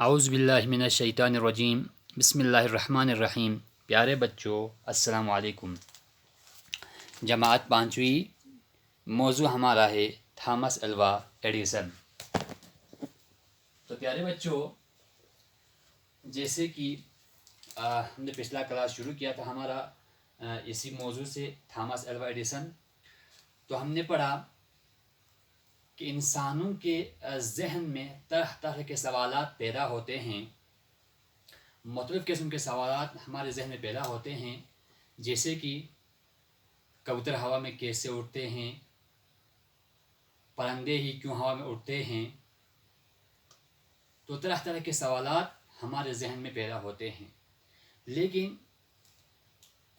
اعوذ باللہ من الشیطان الرجیم بسم اللہ الرحمن الرحیم۔ پیارے بچوں السلام علیکم۔ جماعت پانچویں، موضوع ہمارا ہے تھامس الوا ایڈیسن۔ تو پیارے بچوں، جیسے کہ ہم نے پچھلا کلاس شروع کیا تھا ہمارا اسی موضوع سے تھامس الوا ایڈیسن، تو ہم نے پڑھا کہ انسانوں کے ذہن میں طرح طرح کے سوالات پیدا ہوتے ہیں، مختلف قسم کے سوالات ہمارے ذہن میں پیدا ہوتے ہیں، جیسے کہ کبوتر ہوا میں کیسے اڑتے ہیں، پرندے ہی کیوں ہوا میں اڑتے ہیں۔ تو طرح طرح کے سوالات ہمارے ذہن میں پیدا ہوتے ہیں، لیکن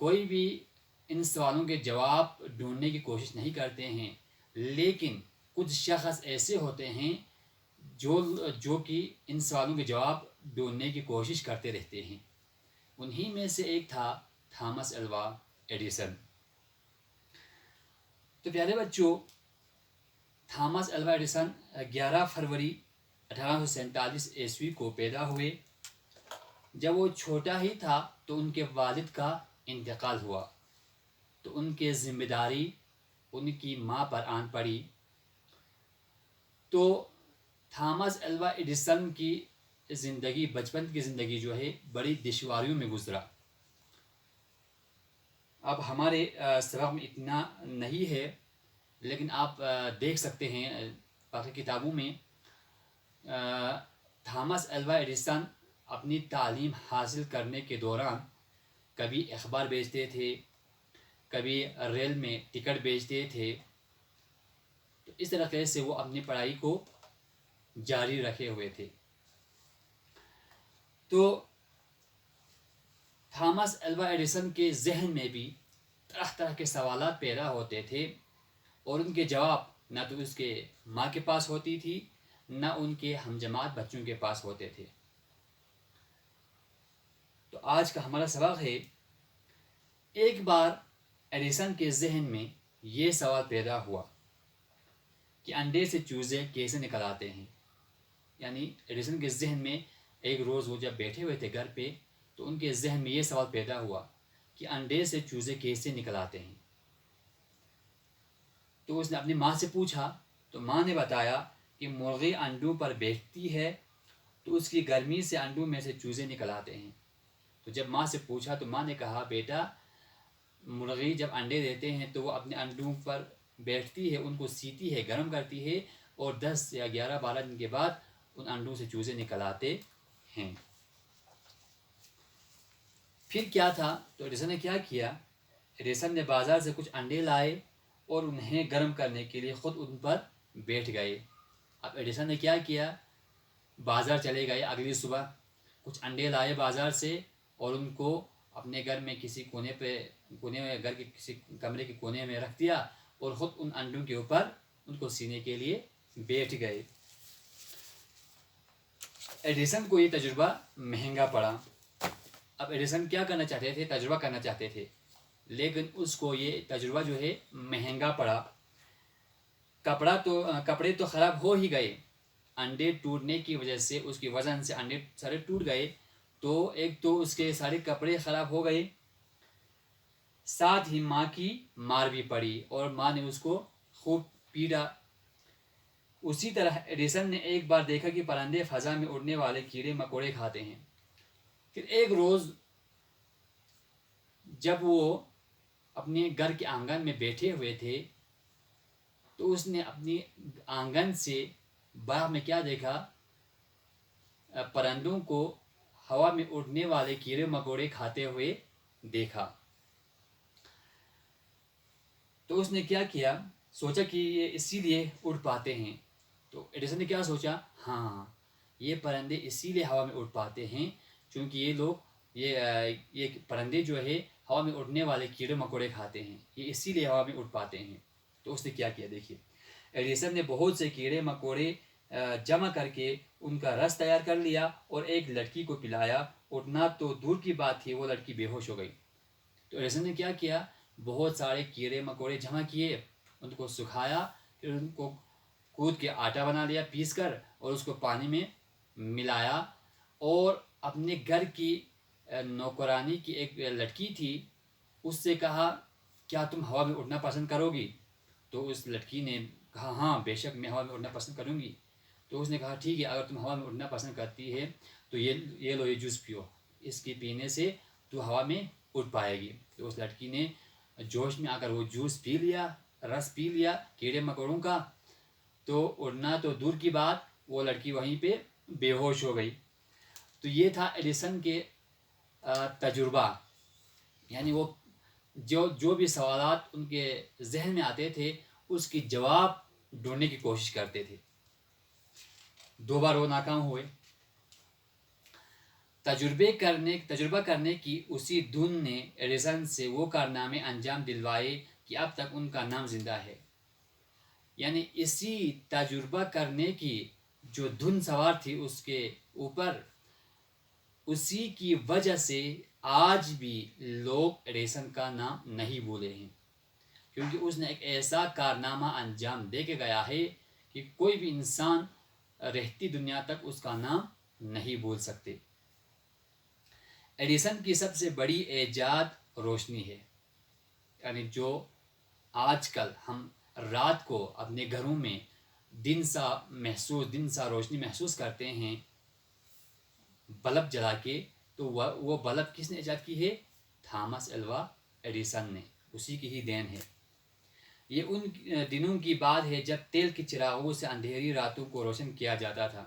کوئی بھی ان سوالوں کے جواب ڈھونڈنے کی کوشش نہیں کرتے ہیں، لیکن کچھ شخص ایسے ہوتے ہیں جو کہ ان سوالوں کے جواب ڈھونڈنے کی کوشش کرتے رہتے ہیں۔ انہی میں سے ایک تھا تھامس الوا ایڈیسن۔ تو پیارے بچوں، تھامس الوا ایڈیسن 11 فروری 1847 عیسوی کو پیدا ہوئے۔ جب وہ چھوٹا ہی تھا تو ان کے والد کا انتقال ہوا، تو ان کی ذمہ داری ان کی ماں پر آن پڑی۔ تو تھامس الوا ایڈیسن کی زندگی، بچپن کی زندگی جو ہے بڑی دشواریوں میں گزرا۔ اب ہمارے سبق میں اتنا نہیں ہے، لیکن آپ دیکھ سکتے ہیں باقی کتابوں میں تھامس الوا ایڈیسن اپنی تعلیم حاصل کرنے کے دوران کبھی اخبار بیچتے تھے، کبھی ریل میں ٹکٹ بیچتے تھے۔ تو اس طریقے سے وہ اپنی پڑھائی کو جاری رکھے ہوئے تھے۔ تو تھامس الوا ایڈیسن کے ذہن میں بھی طرح طرح کے سوالات پیدا ہوتے تھے، اور ان کے جواب نہ تو اس کے ماں کے پاس ہوتی تھی، نہ ان کے ہم جماعت بچوں کے پاس ہوتے تھے۔ تو آج کا ہمارا سبق ہے، ایک بار ایڈیسن کے ذہن میں یہ سوال پیدا ہوا کہ انڈے سے چوزے کیسے نکل آتے ہیں۔ یعنی ایڈیسن کے ذہن میں ایک روز وہ جب بیٹھے ہوئے تھے گھر پہ، تو ان کے ذہن میں یہ سوال پیدا ہوا کہ انڈے سے چوزے کیسے نکل آتے ہیں۔ تو اس نے اپنی ماں سے پوچھا، تو ماں نے بتایا کہ مرغی انڈوں پر بیٹھتی ہے تو اس کی گرمی سے انڈوں میں سے چوزے نکل آتے ہیں۔ تو جب ماں سے پوچھا تو ماں نے کہا، بیٹا مرغی جب انڈے دیتے ہیں تو وہ اپنے انڈوں پر بیٹھتی ہے، ان کو سیتی ہے، گرم کرتی ہے، اور 10 یا 11 12 دن کے بعد ان انڈوں سے چوزے نکل آتے ہیں۔ پھر کیا تھا؟ تو ایڈیسن نے کیا کیا، ایڈیسن نے بازار سے کچھ انڈے لائے اور انہیں گرم کرنے کے لیے خود ان پر بیٹھ گئے۔ اب ایڈیسن نے کیا کیا، بازار چلے گئے، اگلی صبح کچھ انڈے لائے بازار سے اور ان کو اپنے گھر میں کسی کونے میں، گھر کے کسی کمرے کے کونے میں رکھ دیا، اور خود ان انڈوں کے اوپر ان کو سینے کے لیے بیٹھ گئے۔ ایڈیسن کو یہ تجربہ مہنگا پڑا۔ اب ایڈیسن کیا کرنا چاہتے تھے، تجربہ کرنا چاہتے تھے، لیکن اس کو یہ تجربہ جو ہے مہنگا پڑا۔ کپڑے تو خراب ہو ہی گئے، انڈے ٹوٹنے کی وجہ سے، اس کی وزن سے انڈے سارے ٹوٹ گئے، تو ایک تو اس کے سارے کپڑے خراب ہو گئے، ساتھ ہی ماں کی مار بھی پڑی اور ماں نے اس کو خوب پیٹا۔ اسی طرح ایڈیسن نے ایک بار دیکھا کہ پرندے فضا میں اڑنے والے کیڑے مکوڑے کھاتے ہیں۔ پھر ایک روز جب وہ اپنے گھر کے آنگن میں بیٹھے ہوئے تھے، تو اس نے اپنی آنگن سے باغ میں کیا دیکھا، پرندوں کو ہوا میں اڑنے والے کیڑے مکوڑے کھاتے ہوئے دیکھا۔ تو اس نے کیا کیا، سوچا کہ یہ اسی لیے اڑ پاتے ہیں۔ تو ایڈیسن نے کیا سوچا، ہاں یہ پرندے اسی لیے ہوا میں اڑ پاتے ہیں کیونکہ یہ پرندے جو ہے ہوا میں اڑنے والے کیڑے مکوڑے کھاتے ہیں، یہ اسی لیے ہوا میں اڑ پاتے ہیں۔ تو اس نے کیا کیا، دیکھیے ایڈیسن نے بہت سے کیڑے مکوڑے جمع کر کے ان کا رس تیار کر لیا اور ایک لڑکی کو پلایا۔ اڑنا تو دور کی بات تھی، وہ لڑکی بے ہوش ہو گئی۔ تو ایڈیسن نے کیا کیا، بہت سارے کیڑے مکوڑے جمع کیے، ان کو سکھایا، پھر ان کو کود کے آٹا بنا لیا پیس کر، اور اس کو پانی میں ملایا، اور اپنے گھر کی نوکرانی کی ایک لڑکی تھی، اس سے کہا کیا تم ہوا میں اڑنا پسند کرو گی؟ تو اس لڑکی نے کہا ہاں بے شک میں ہوا میں اڑنا پسند کروں گی۔ تو اس نے کہا ٹھیک ہے، اگر تم ہوا میں اڑنا پسند کرتی ہے تو یہ لو یہ جوس پیو، اس کی پینے سے تو ہوا میں اڑ پائے گی۔ تو اس لڑکی نے جوش میں آ کر وہ جوس پی لیا، رس پی لیا کیڑے مکوڑوں کا، تو اڑنا تو دور کی بات، وہ لڑکی وہیں پہ بے ہوش ہو گئی۔ تو یہ تھا ایڈیسن کے تجربہ، یعنی وہ جو بھی سوالات ان کے ذہن میں آتے تھے اس کی جواب ڈھونڈنے کی کوشش کرتے تھے۔ 2 بار وہ ناکام ہوئے۔ تجربہ کرنے کی اسی دھن نے ایڈیسن سے وہ کارنامے انجام دلوائے کہ اب تک ان کا نام زندہ ہے۔ یعنی اسی تجربہ کرنے کی جو دھن سوار تھی اس کے اوپر، اسی کی وجہ سے آج بھی لوگ ایڈیسن کا نام نہیں بھولے ہیں، کیونکہ اس نے ایک ایسا کارنامہ انجام دے کے گیا ہے کہ کوئی بھی انسان رہتی دنیا تک اس کا نام نہیں بھول سکتے۔ ایڈیسن کی سب سے بڑی ایجاد روشنی ہے، یعنی جو آج کل ہم رات کو اپنے گھروں میں دن سا روشنی محسوس کرتے ہیں بلب جلا کے، تو وہ بلب کس نے ایجاد کی ہے؟ تھامس ایلوا ایڈیسن نے، اسی کی ہی دین ہے۔ یہ ان دنوں کی بات ہے جب تیل کے چراغوں سے اندھیری راتوں کو روشن کیا جاتا تھا۔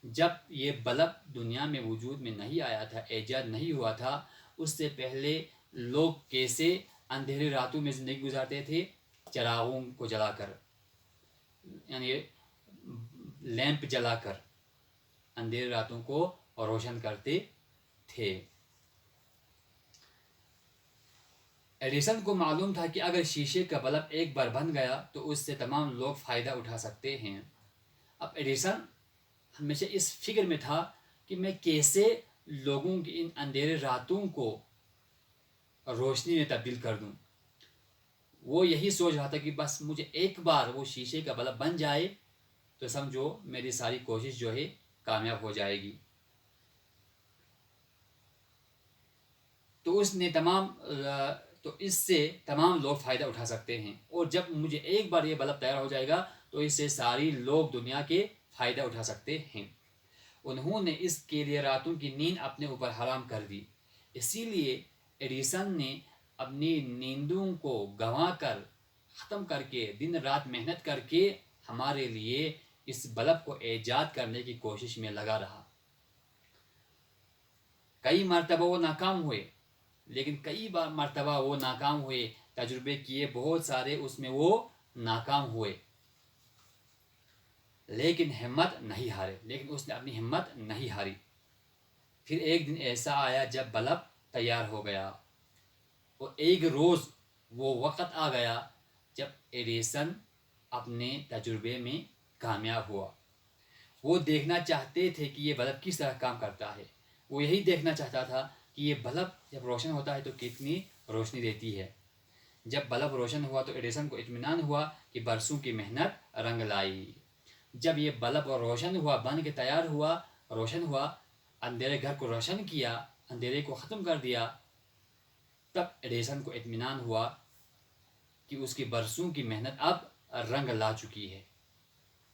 جب یہ بلب دنیا میں وجود میں نہیں آیا تھا، ایجاد نہیں ہوا تھا، اس سے پہلے لوگ کیسے اندھیری راتوں میں زندگی گزارتے تھے؟ چراغوں کو جلا کر، یعنی لیمپ جلا کر اندھیری راتوں کو روشن کرتے تھے۔ ایڈیسن کو معلوم تھا کہ اگر شیشے کا بلب ایک بار بن گیا تو اس سے تمام لوگ فائدہ اٹھا سکتے ہیں۔ اب ایڈیسن ہمیشہ اس فکر میں تھا کہ میں کیسے لوگوں کی ان اندھیرے راتوں کو روشنی میں تبدیل کر دوں۔ وہ یہی سوچ رہا تھا کہ بس مجھے ایک بار وہ شیشے کا بلب بن جائے تو سمجھو میری ساری کوشش جو ہے کامیاب ہو جائے گی۔ تو اس سے تمام لوگ فائدہ اٹھا سکتے ہیں، اور جب مجھے ایک بار یہ بلب تیار ہو جائے گا تو اس سے ساری لوگ دنیا کے فائدہ اٹھا سکتے ہیں۔ انہوں نے اس کے لیے راتوں کی نیند اپنے اوپر حرام کر دی۔ اسی لیے ایڈیسن نے اپنی نیندوں کو گنوا کر ختم کر کے دن رات محنت کر کے ہمارے لیے اس بلب کو ایجاد کرنے کی کوشش میں لگا رہا۔ کئی مرتبہ وہ ناکام ہوئے، لیکن کئی بار مرتبہ وہ ناکام ہوئے، تجربے کیے بہت سارے، اس میں وہ ناکام ہوئے، لیکن اس نے اپنی ہمت نہیں ہاری۔ پھر ایک دن ایسا آیا جب بلب تیار ہو گیا، اور ایک روز وہ وقت آ گیا جب ایڈیسن اپنے تجربے میں کامیاب ہوا۔ وہ دیکھنا چاہتے تھے کہ یہ بلب کس طرح کام کرتا ہے۔ وہ یہی دیکھنا چاہتا تھا کہ یہ بلب جب روشن ہوتا ہے تو کتنی روشنی دیتی ہے۔ جب بلب روشن ہوا تو ایڈیسن کو اطمینان ہوا کہ برسوں کی محنت رنگ لائی۔ جب یہ بلب روشن ہوا، بن کے تیار ہوا، روشن ہوا، اندھیرے گھر کو روشن کیا، اندھیرے کو ختم کر دیا، تب ایڈیسن کو اطمینان ہوا کہ اس کی برسوں کی محنت اب رنگ لا چکی ہے۔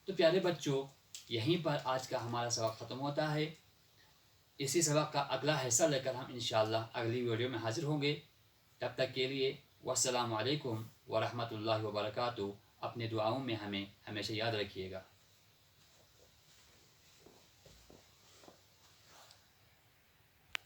تو پیارے بچوں، یہیں پر آج کا ہمارا سبق ختم ہوتا ہے۔ اسی سبق کا اگلا حصہ لے کر ہم انشاءاللہ اگلی ویڈیو میں حاضر ہوں گے۔ تب تک کے لیے والسلام علیکم ورحمۃ اللہ وبرکاتہ۔ اپنے دعاؤں میں ہمیں ہمیشہ یاد رکھیے گا۔